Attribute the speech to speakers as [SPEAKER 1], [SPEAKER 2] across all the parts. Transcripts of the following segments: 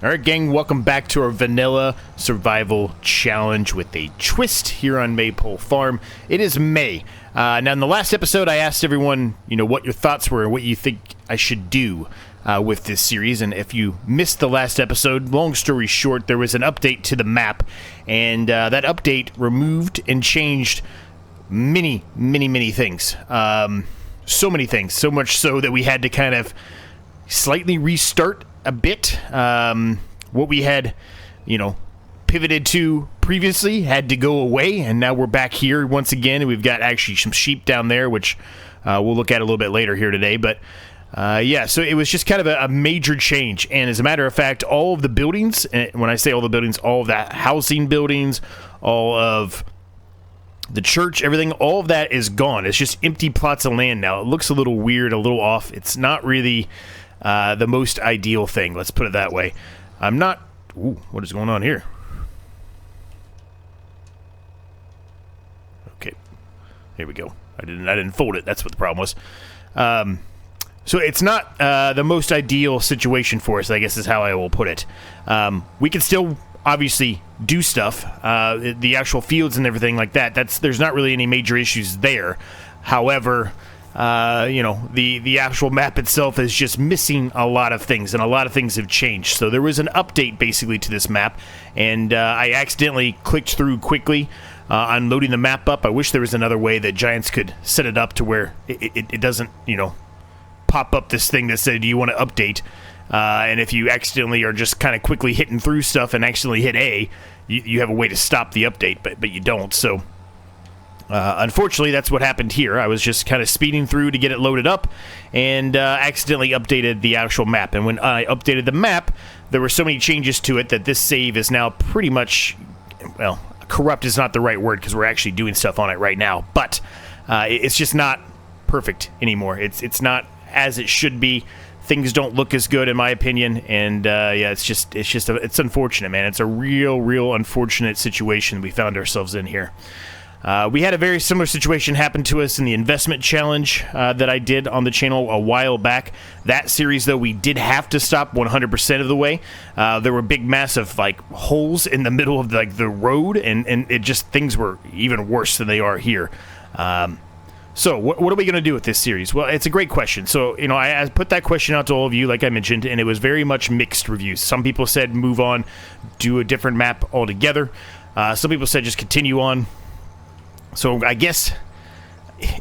[SPEAKER 1] Alright gang, welcome back to our vanilla survival challenge with a twist here on Maypole Farm. It is May. Now in the last episode I asked everyone, what your thoughts were, what you think I should do with this series, and if you missed the last episode, long story short, there was an update to the map, and that update removed and changed many things. So many things, so much so that we had to kind of slightly restart a bit. What we had, pivoted to previously had to go away, and now we're back here once again, and we've got actually some sheep down there, which we'll look at a little bit later here today. But yeah, so it was just kind of a major change, and as a matter of fact, all of the buildings, and when I say all the buildings, all of that housing buildings, all of the church, everything, all of that is gone. It's just empty plots of land now. It looks a little weird, a little off. It's not really the most ideal thing, let's put it that way. I'm not... Ooh, what is going on here? Okay, here we go. I didn't fold it. That's what the problem was. So it's not the most ideal situation for us, I guess is how I will put it. We can still obviously do stuff. The actual fields and everything like that. There's not really any major issues there. However, the actual map itself is just missing a lot of things, and a lot of things have changed. So there was an update basically to this map, and I accidentally clicked through quickly on loading the map up. I wish there was another way that Giants could set it up to where it doesn't, pop up this thing that said, do you want to update? And if you accidentally are just kind of quickly hitting through stuff and accidentally hit A, you have a way to stop the update, but you don't. So unfortunately, that's what happened here. I was just kind of speeding through to get it loaded up and accidentally updated the actual map. And when I updated the map, there were so many changes to it that this save is now pretty much, well, corrupt is not the right word because we're actually doing stuff on it right now. But it's just not perfect anymore. It's not as it should be. Things don't look as good in my opinion, and yeah, it's unfortunate, man. It's a real unfortunate situation we found ourselves in here. We had a very similar situation happen to us in the investment challenge that I did on the channel a while back. That series, though, we did have to stop 100% of the way. There were big, massive holes in the middle of the road, and it just things were even worse than they are here. So what are we going to do with this series? Well, it's a great question. So, I put that question out to all of you, like I mentioned, and it was very much mixed reviews. Some people said move on, do a different map altogether. Some people said just continue on. So I guess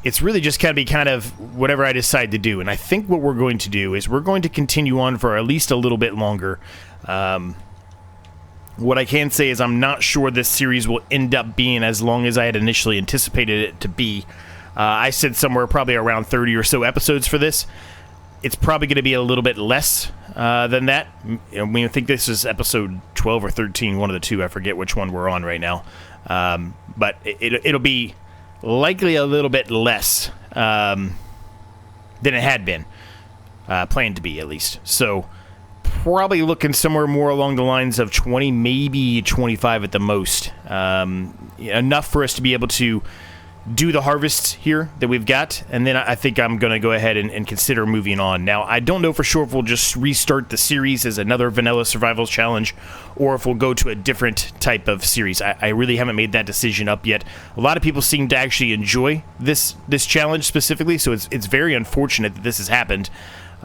[SPEAKER 1] it's really just going to be kind of whatever I decide to do. And I think what we're going to do is we're going to continue on for at least a little bit longer. What I can say is I'm not sure this series will end up being as long as I had initially anticipated it to be. I said somewhere probably around 30 or so episodes for this. It's probably going to be a little bit less than that. I think this is episode 12 or 13, one of the two. I forget which one we're on right now. But it'll be likely a little bit less than it had been, planned to be at least. So probably looking somewhere more along the lines of 20, maybe 25 at the most. Enough for us to be able to do the harvests here that we've got, and then I think I'm going to go ahead and consider moving on. Now, I don't know for sure if we'll just restart the series as another vanilla survival challenge, or if we'll go to a different type of series. I really haven't made that decision up yet. A lot of people seem to actually enjoy this challenge specifically, so it's very unfortunate that this has happened.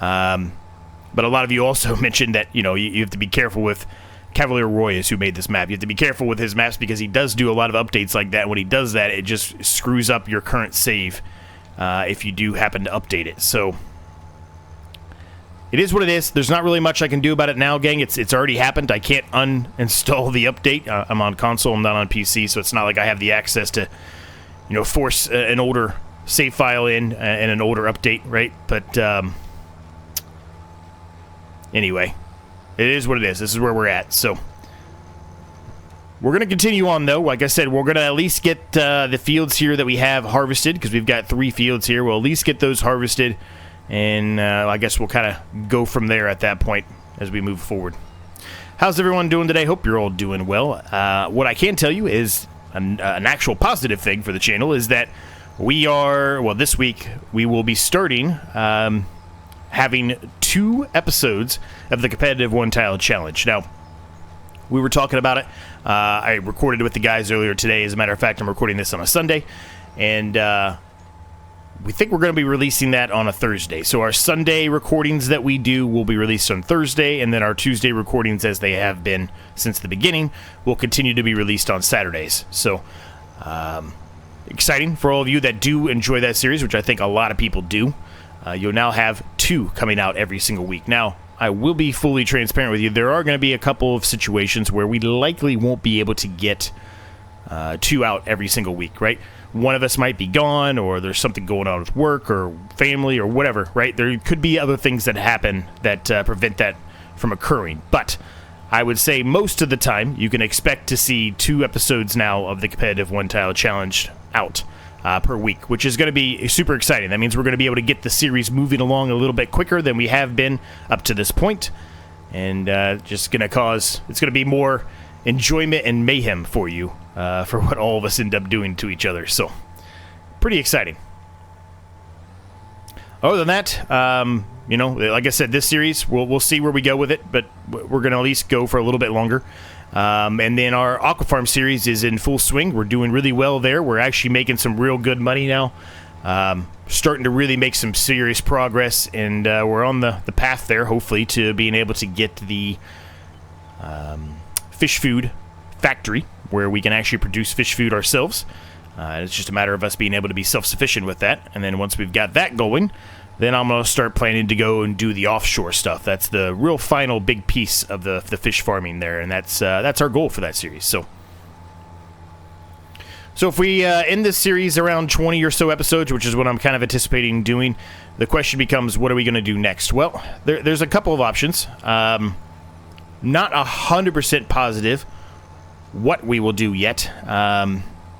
[SPEAKER 1] But a lot of you also mentioned that, you have to be careful with Cavalier Roy is who made this map. You have to be careful with his maps because he does do a lot of updates like that. When he does that, it just screws up your current save if you do happen to update it. So it is what it is. There's not really much I can do about it now, gang. It's already happened. I can't uninstall the update. I'm on console. I'm not on PC, so it's not like I have the access to, force an older save file in and an older update, right? But anyway. It is what it is. This is where we're at. So we're going to continue on, though. Like I said, we're going to at least get the fields here that we have harvested, because we've got 3 fields here. We'll at least get those harvested, and I guess we'll kind of go from there at that point as we move forward. How's everyone doing today? Hope you're all doing well. What I can tell you is an actual positive thing for the channel is that we are, well, this week we will be starting having 2 episodes of the competitive one-tile challenge. Now, we were talking about it. I recorded it with the guys earlier today. As a matter of fact, I'm recording this on a Sunday, and we think we're going to be releasing that on a Thursday. So our Sunday recordings that we do will be released on Thursday, and then our Tuesday recordings, as they have been since the beginning, will continue to be released on Saturdays. So, exciting for all of you that do enjoy that series, which I think a lot of people do. You'll now have 2 coming out every single week. Now, I will be fully transparent with you. There are going to be a couple of situations where we likely won't be able to get 2 out every single week, right? One of us might be gone, or there's something going on with work or family or whatever, right? There could be other things that happen that prevent that from occurring. But I would say most of the time, you can expect to see 2 episodes now of the competitive one-tile challenge out per week, which is going to be super exciting. That means we're going to be able to get the series moving along a little bit quicker than we have been up to this point, and just going to cause, it's going to be more enjoyment and mayhem for you for what all of us end up doing to each other. So, pretty exciting. Other than that, you know, like I said, this series, we'll see where we go with it, but we're going to at least go for a little bit longer. And then our Aqua Farm series is in full swing. We're doing really well there. We're actually making some real good money now. Starting to really make some serious progress, and we're on the path there, hopefully, to being able to get the fish food factory where we can actually produce fish food ourselves. It's just a matter of us being able to be self-sufficient with that. And then once we've got that going, then I'm going to start planning to go and do the offshore stuff. That's the real final big piece of the fish farming there, and that's our goal for that series. So if we end this series around 20 or so episodes, which is what I'm kind of anticipating doing, the question becomes, what are we going to do next? Well, there's a couple of options. Not 100% positive what we will do yet.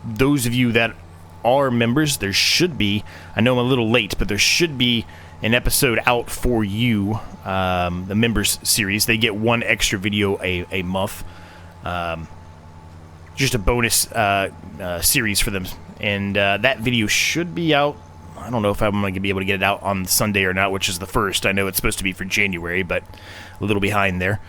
[SPEAKER 1] Those of you that are members, there should be, I know I'm a little late, but there should be an episode out for you, the members series. They get 1 extra video a month. Just a bonus series for them, and that video should be out. I don't know if I'm going to be able to get it out on Sunday or not, which is the 1st. I know it's supposed to be for January, but a little behind there.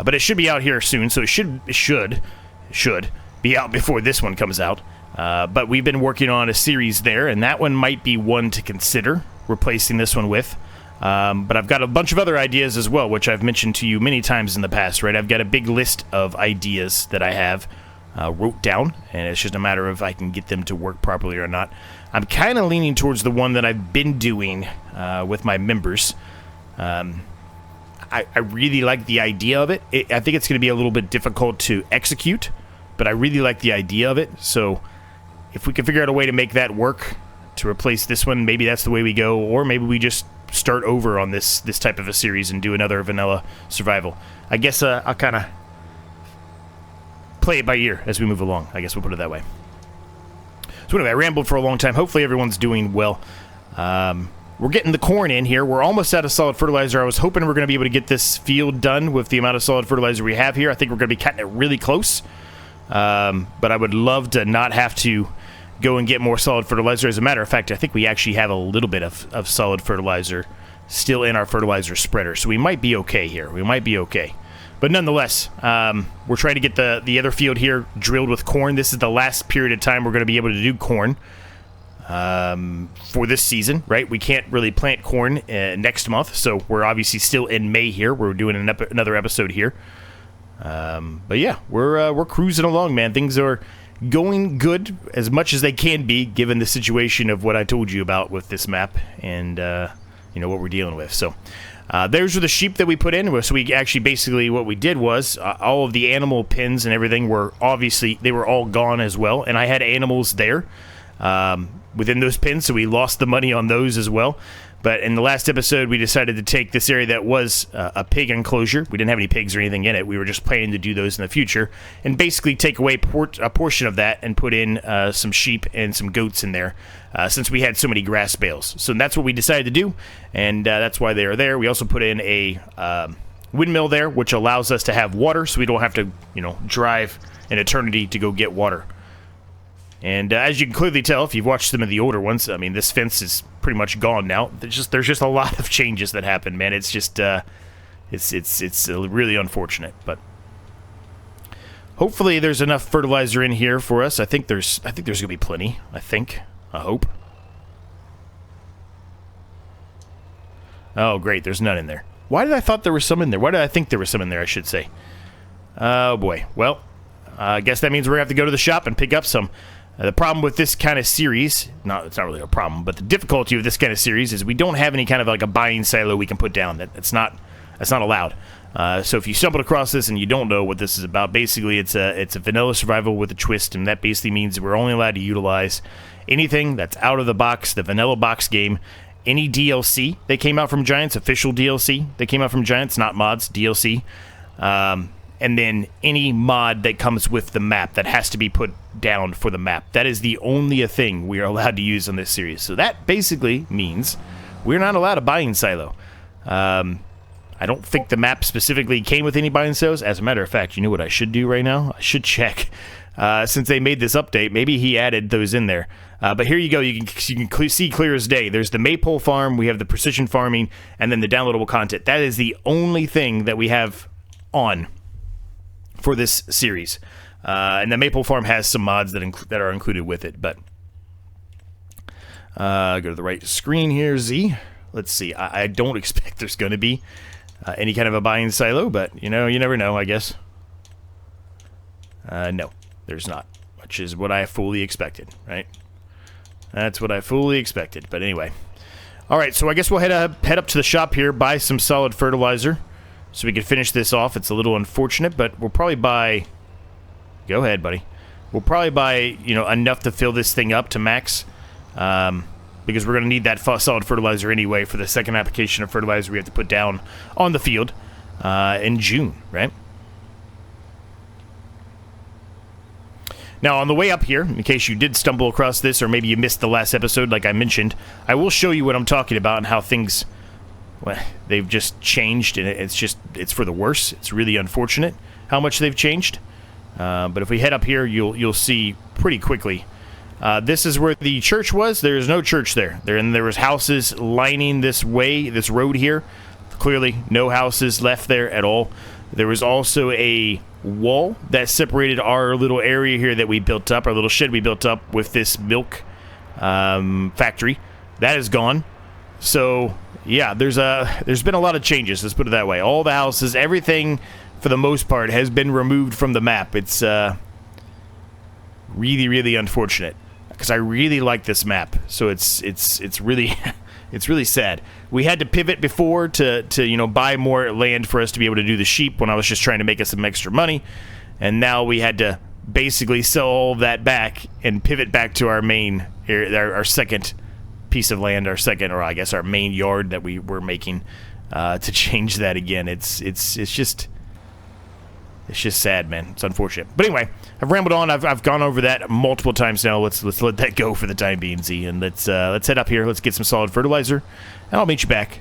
[SPEAKER 1] But it should be out here soon, so it should be out before this one comes out. But we've been working on a series there, and that one might be one to consider replacing this one with. But I've got a bunch of other ideas as well, which I've mentioned to you many times in the past, right? I've got a big list of ideas that I have wrote down, and it's just a matter of if I can get them to work properly or not. I'm kind of leaning towards the one that I've been doing with my members. I really like the idea of it. I think it's going to be a little bit difficult to execute, but I really like the idea of it. So if we can figure out a way to make that work to replace this one, maybe that's the way we go, or maybe we just start over on this type of a series and do another vanilla survival. I guess I'll kind of play it by ear as we move along. I guess we'll put it that way. So anyway, I rambled for a long time. Hopefully everyone's doing well. We're getting the corn in here. We're almost out of solid fertilizer. I was hoping we're going to be able to get this field done with the amount of solid fertilizer we have here. I think we're going to be cutting it really close. But I would love to not have to go and get more solid fertilizer. As a matter of fact, I think we actually have a little bit of solid fertilizer still in our fertilizer spreader. So we might be okay here. We might be okay. But nonetheless, we're trying to get the other field here drilled with corn. This is the last period of time we're going to be able to do corn for this season, right? We can't really plant corn next month, so we're obviously still in May here. We're doing another episode here. But yeah, we're cruising along, man. Things are going good as much as they can be, given the situation of what I told you about with this map and you know what we're dealing with. So those were the sheep that we put in. So we actually basically what we did was all of the animal pens and everything were obviously they were all gone as well, and I had animals there within those pens, so we lost the money on those as well. But in the last episode, we decided to take this area that was a pig enclosure. We didn't have any pigs or anything in it. We were just planning to do those in the future and basically take away a portion of that and put in some sheep and some goats in there since we had so many grass bales. So that's what we decided to do, and that's why they are there. We also put in a windmill there, which allows us to have water so we don't have to, you know, drive an eternity to go get water. And as you can clearly tell, if you've watched some of the older ones, I mean, this fence is pretty pretty much gone now. There's just a lot of changes that happen, man. It's just it's really unfortunate, but hopefully there's enough fertilizer in here for us. I think there's gonna be plenty. I hope. Oh, great. There's none in there. Why did I thought there was some in there? Why did I think there was some in there, I should say? Oh, boy. Well, I guess that means we're going to have to go to the shop and pick up some. The problem with this kind of series, it's not really a problem, but the difficulty of this kind of series is we don't have any kind of like a buying silo we can put down. That's not allowed. So if you stumbled across this and you don't know what this is about, basically it's a vanilla survival with a twist, and that basically means we're only allowed to utilize anything that's out of the box, the vanilla box game. Any DLC that came out from Giants, official DLC that came out from Giants, not mods, DLC. And then any mod that comes with the map that has to be put down for the map. That is the only thing we are allowed to use on this series. So that basically means we're not allowed a buying silo. I don't think the map specifically came with any buying silos. As a matter of fact, you know what I should do right now? I should check. Since they made this update, maybe he added those in there. But here you go. You can see clear as day. There's the Maypole Farm. We have the precision farming, and then the downloadable content. That is the only thing that we have on for this series. And the Maypole Farm has some mods that are included with it. But go to the right screen here, Z. Let's see. I don't expect there's going to be any kind of a buying silo, but you never know, I guess. No, there's not, which is what I fully expected, right? That's what I fully expected. But anyway, all right. So I guess we'll head up to the shop here, buy some solid fertilizer, so we can finish this off. It's a little unfortunate, but we'll probably buy. Go ahead, buddy. We'll probably buy enough to fill this thing up to max, because we're going to need that solid fertilizer anyway for the second application of fertilizer we have to put down on the field in June, right? Now, on the way up here, in case you did stumble across this, or maybe you missed the last episode like I mentioned, I will show you what I'm talking about and how things, well, they've just changed, and it's for the worse. It's really unfortunate how much they've changed. But if we head up here, you'll see pretty quickly. This is where the church was. There is no church there. There was houses lining this road here. Clearly, no houses left there at all. There was also a wall that separated our little area here that we built up, our little shed we built up with this milk factory. That is gone. So yeah, there's been a lot of changes, let's put it that way. All the houses, everything for the most part has been removed from the map. It's really, really unfortunate, because I really like this map. So it's really it's really sad. We had to pivot before to buy more land for us to be able to do the sheep when I was just trying to make us some extra money, and now we had to basically sell all of that back and pivot back to our main our second piece of land, our main yard that we were making, to change that again. It's just sad, man. It's unfortunate. But anyway, I've rambled on. I've gone over that multiple times now. Let's let that go for the time being, Z, and let's head up here. Let's get some solid fertilizer, and I'll meet you back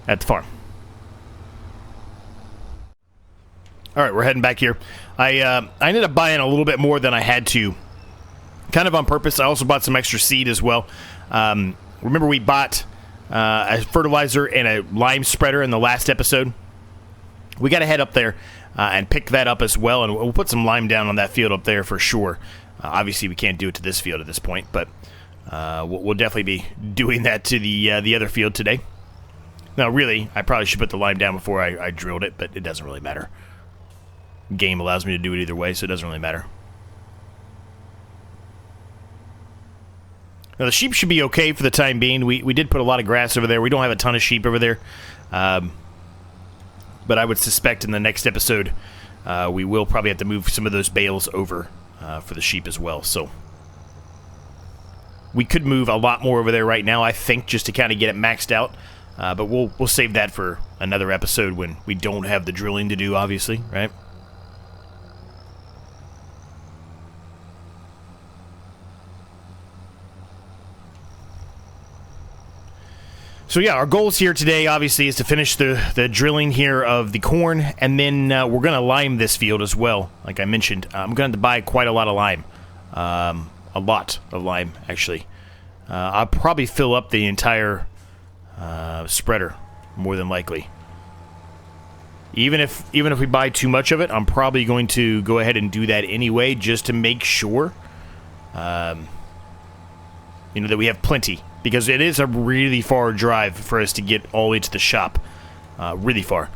[SPEAKER 1] at the farm. All right, we're heading back here. I ended up buying a little bit more than I had to, kind of on purpose. I also bought some extra seed as well. Remember we bought a fertilizer and a lime spreader in the last episode? We got to head up there and pick that up as well, and we'll put some lime down on that field up there for sure. Obviously, we can't do it to this field at this point, but we'll definitely be doing that to the other field today. Now, really, I probably should put the lime down before I drilled it, but it doesn't really matter. Game allows me to do it either way, so it doesn't really matter. Now, the sheep should be okay for the time being. We did put a lot of grass over there. We don't have a ton of sheep over there. But I would suspect in the next episode, we will probably have to move some of those bales over for the sheep as well. So we could move a lot more over there right now, I think, just to kind of get it maxed out. But we'll save that for another episode when we don't have the drilling to do, obviously, right? So yeah, our goals here today, obviously, is to finish the drilling here of the corn, and then we're going to lime this field as well. Like I mentioned, I'm going to buy quite a lot of lime. A lot of lime, actually. I'll probably fill up the entire spreader, more than likely. Even if we buy too much of it, I'm probably going to go ahead and do that anyway, just to make sure, that we have plenty. Because it is a really far drive for us to get all the way to the shop. Really far.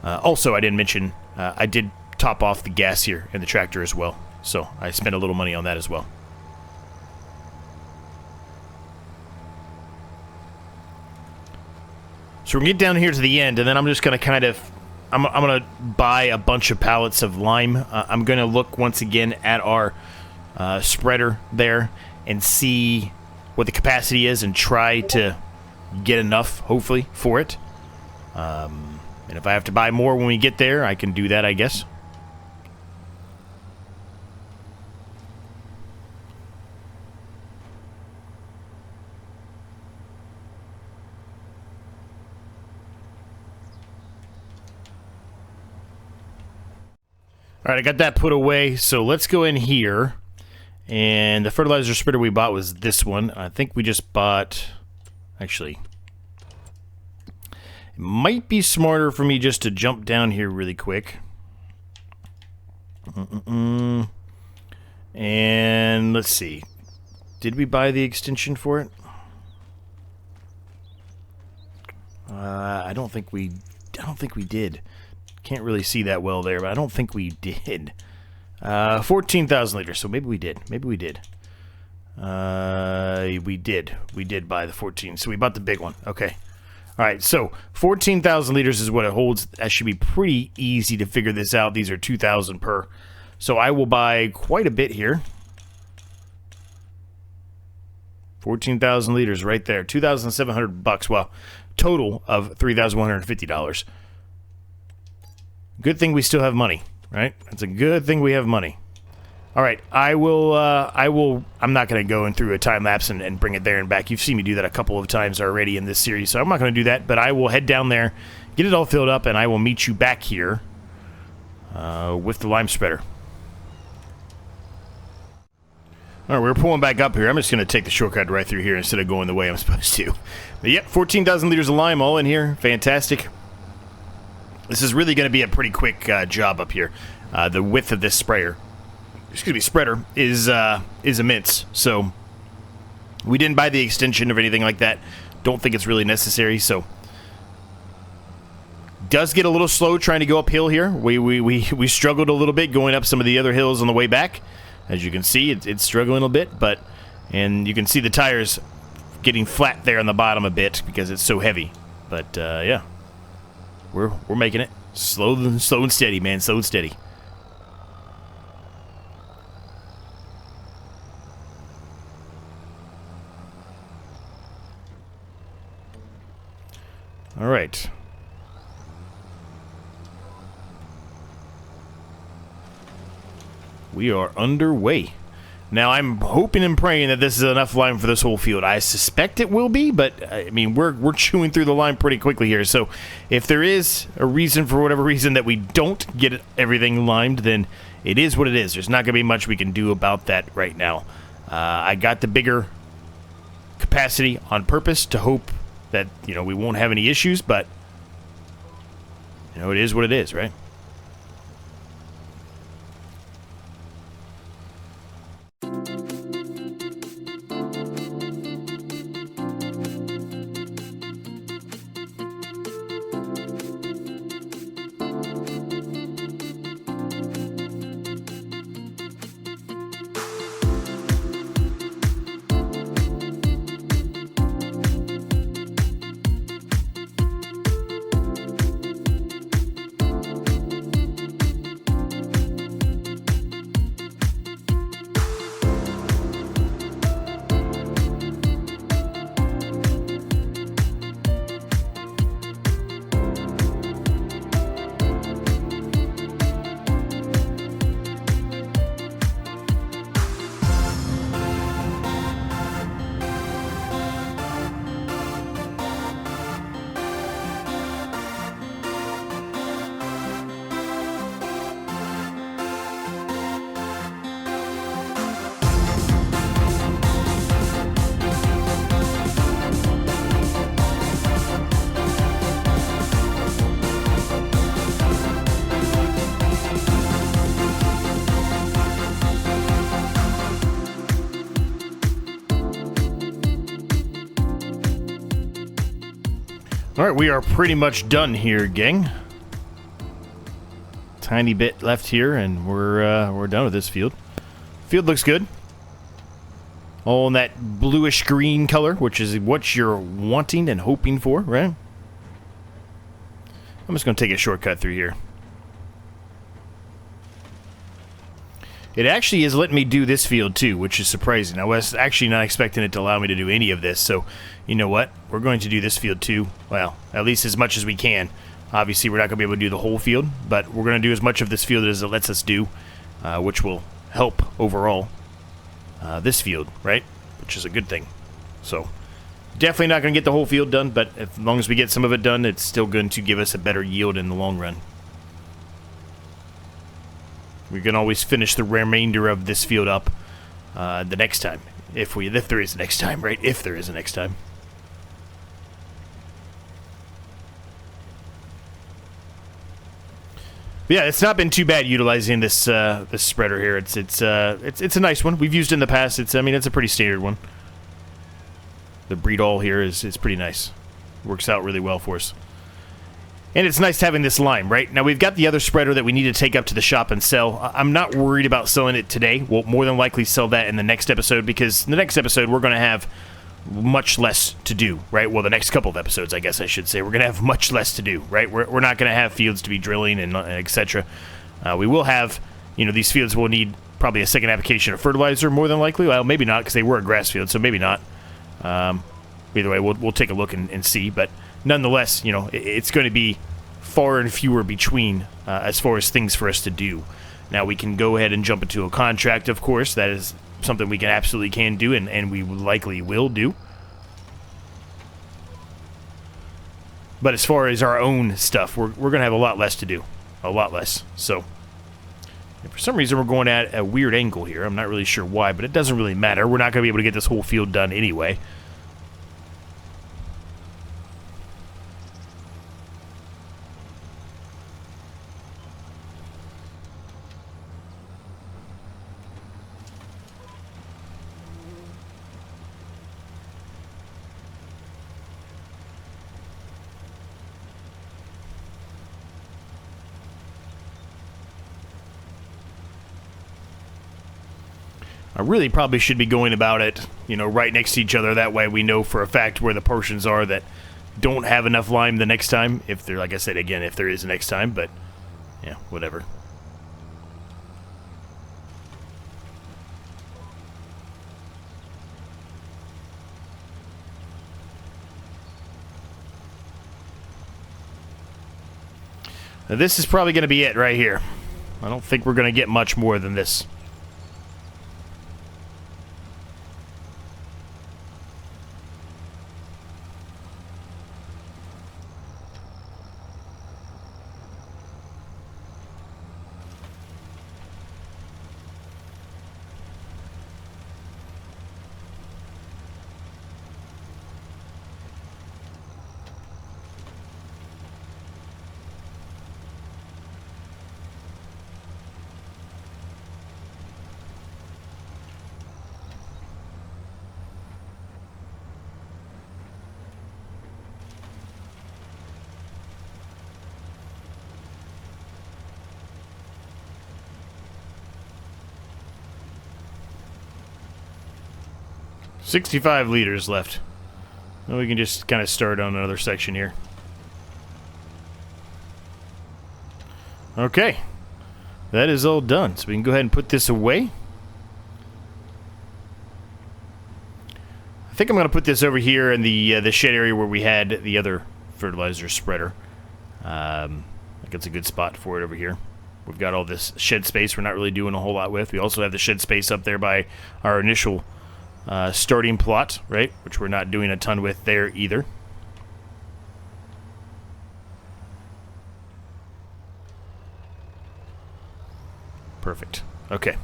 [SPEAKER 1] Also, I didn't mention, I did top off the gas here in the tractor as well. So, I spent a little money on that as well. So, we're going to get down here to the end, and then I'm just going to kind of... I'm going to buy a bunch of pallets of lime. I'm going to look once again at our spreader there and see what the capacity is and try to get enough, hopefully, for it. And if I have to buy more when we get there, I can do that, I guess. All right, I got that put away, so let's go in here. And the fertilizer spreader we bought was this one. I think we just bought... Actually, it might be smarter for me just to jump down here really quick. And let's see. Did we buy the extension for it? I don't think we did. Can't really see that well there, but I don't think we did. 14,000 liters, so maybe we did. Maybe we did. We did. We did buy the 14, so we bought the big one. Okay. All right, so 14,000 liters is what it holds. That should be pretty easy to figure this out. These are 2,000 per. So I will buy quite a bit here. 14,000 liters right there. 2,700 bucks. Well, total of $3,150. Good thing we still have money, right? It's a good thing we have money. All right, I'm not going to go in through a time lapse and bring it there and back. You've seen me do that a couple of times already in this series, so I'm not going to do that, but I will head down there, get it all filled up, and I will meet you back here with the lime spreader. All right, we're pulling back up here. I'm just going to take the shortcut right through here instead of going the way I'm supposed to. But yep, 14,000 liters of lime all in here. Fantastic. This is really going to be a pretty quick job up here. The width of this spreader is immense. So we didn't buy the extension or anything like that. Don't think it's really necessary. So does get a little slow trying to go uphill here. We struggled a little bit going up some of the other hills on the way back. As you can see, it's struggling a bit, and you can see the tires getting flat there on the bottom a bit because it's so heavy. But yeah. We're making it slow and steady, man. Slow and steady. All right. We are underway. Now, I'm hoping and praying that this is enough lime for this whole field. I suspect it will be, but, I mean, we're chewing through the lime pretty quickly here. So, if there is a reason, for whatever reason, that we don't get everything limed, then it is what it is. There's not going to be much we can do about that right now. I got the bigger capacity on purpose to hope that, we won't have any issues, but, it is what it is, right? All right, we are pretty much done here, gang. Tiny bit left here, and we're done with this field. Field looks good. All in that bluish green color, which is what you're wanting and hoping for, right? I'm just going to take a shortcut through here. It actually is letting me do this field too, which is surprising. I was actually not expecting it to allow me to do any of this, so you know what? We're going to do this field too. Well, at least as much as we can. Obviously, we're not going to be able to do the whole field, but we're going to do as much of this field as it lets us do, which will help overall this field, right? Which is a good thing. So, definitely not going to get the whole field done, but as long as we get some of it done, it's still going to give us a better yield in the long run. We can always finish the remainder of this field up the next time. If there is a next time, right? If there is a next time. But yeah, it's not been too bad utilizing this this spreader here. It's a nice one. We've used it in the past. It's a pretty standard one. The breed all here is pretty nice. Works out really well for us. And it's nice having this lime, right? Now, we've got the other spreader that we need to take up to the shop and sell. I'm not worried about selling it today. We'll more than likely sell that in the next episode, because in the next episode, we're going to have much less to do, right? Well, the next couple of episodes, I guess I should say. We're going to have much less to do, right? We're not going to have fields to be drilling and etc. We will have, these fields will need probably a second application of fertilizer, more than likely. Well, maybe not, because they were a grass field, so maybe not. Either way, we'll take a look and see, but nonetheless, it's going to be far and fewer between as far as things for us to do. Now, we can go ahead and jump into a contract, of course. That is something we absolutely can do, and we likely will do. But as far as our own stuff, we're going to have a lot less to do. A lot less. So, for some reason, we're going at a weird angle here. I'm not really sure why, but it doesn't really matter. We're not going to be able to get this whole field done anyway. I really probably should be going about it, right next to each other. That way we know for a fact where the portions are that don't have enough lime the next time. If there, like I said, again, if there is a next time, but yeah, whatever. Now, this is probably going to be it right here. I don't think we're going to get much more than this. $65 liters left. Now we can just kind of start on another section here. Okay. That is all done. So we can go ahead and put this away. I think I'm going to put this over here in the shed area where we had the other fertilizer spreader. I think it's a good spot for it over here. We've got all this shed space we're not really doing a whole lot with. We also have the shed space up there by our initial starting plot, right? Which we're not doing a ton with there either. Perfect. Okay.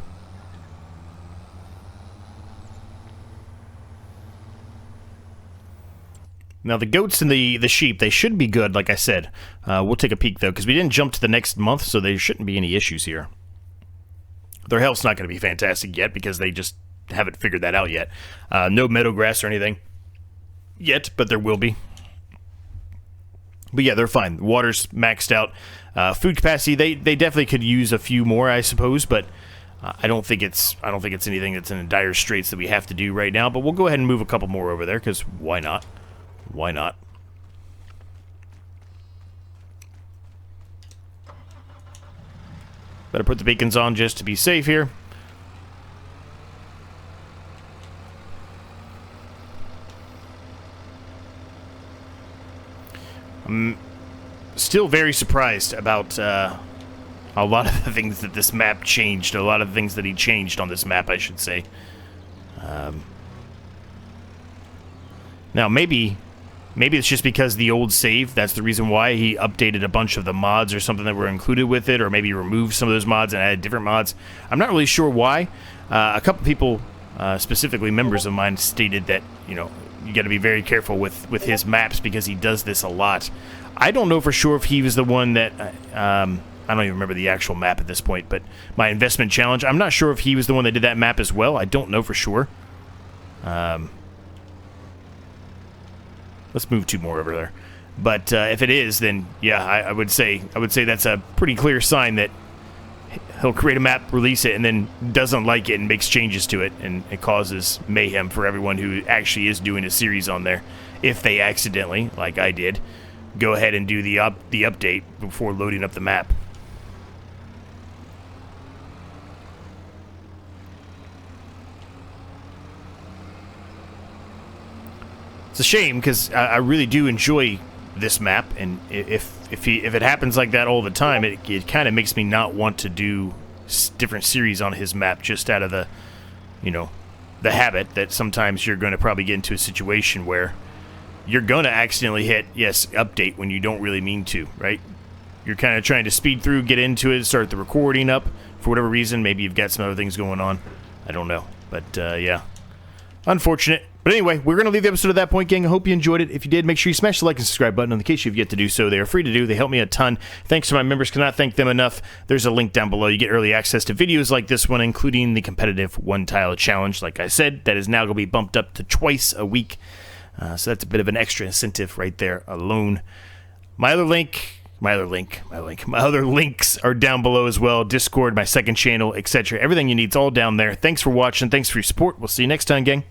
[SPEAKER 1] Now the goats and the sheep, they should be good, like I said. We'll take a peek though, because we didn't jump to the next month, so there shouldn't be any issues here. Their health's not going to be fantastic yet, because they just haven't figured that out yet. No meadow grass or anything yet, but there will be. But yeah, they're fine. Water's maxed out. Food capacity, they definitely could use a few more, I suppose, but I don't think it's anything that's in dire straits that we have to do right now. But we'll go ahead and move a couple more over there, because why not? Why not? Better put the beacons on just to be safe here. I'm still very surprised about a lot of the things that this map changed. A lot of the things that he changed on this map, I should say. Now, maybe it's just because the old save, that's the reason why he updated a bunch of the mods or something that were included with it, or maybe removed some of those mods and added different mods. I'm not really sure why. A couple people, specifically members of mine, stated that, you know, you got to be very careful with his maps because he does this a lot. I don't know for sure if he was the one that, I don't even remember the actual map at this point, but my investment challenge, I'm not sure if he was the one that did that map as well. I don't know for sure. Let's move 2 more over there. But if it is, then yeah, I would say that's a pretty clear sign that he'll create a map, release it, and then doesn't like it and makes changes to it, and it causes mayhem for everyone who actually is doing a series on there. If they accidentally, like I did, go ahead and do the update before loading up the map. It's a shame because I really do enjoy this map, and if it happens like that all the time, it kind of makes me not want to do different series on his map, just out of the, you know, the habit that sometimes you're going to probably get into a situation where you're going to accidentally hit yes update when you don't really mean to, right? You're kind of trying to speed through, get into it, start the recording up for whatever reason. Maybe you've got some other things going on. I don't know, but yeah, unfortunate. But anyway, we're going to leave the episode at that point, gang. I hope you enjoyed it. If you did, make sure you smash the like and subscribe button. In the case you've yet to do so, they are free to do. They help me a ton. Thanks to my members. Cannot thank them enough. There's a link down below. You get early access to videos like this one, including the competitive one-tile challenge. Like I said, that is now going to be bumped up to twice a week. So that's a bit of an extra incentive right there alone. My other links are down below as well. Discord, my second channel, etc. Everything you need is all down there. Thanks for watching. Thanks for your support. We'll see you next time, gang.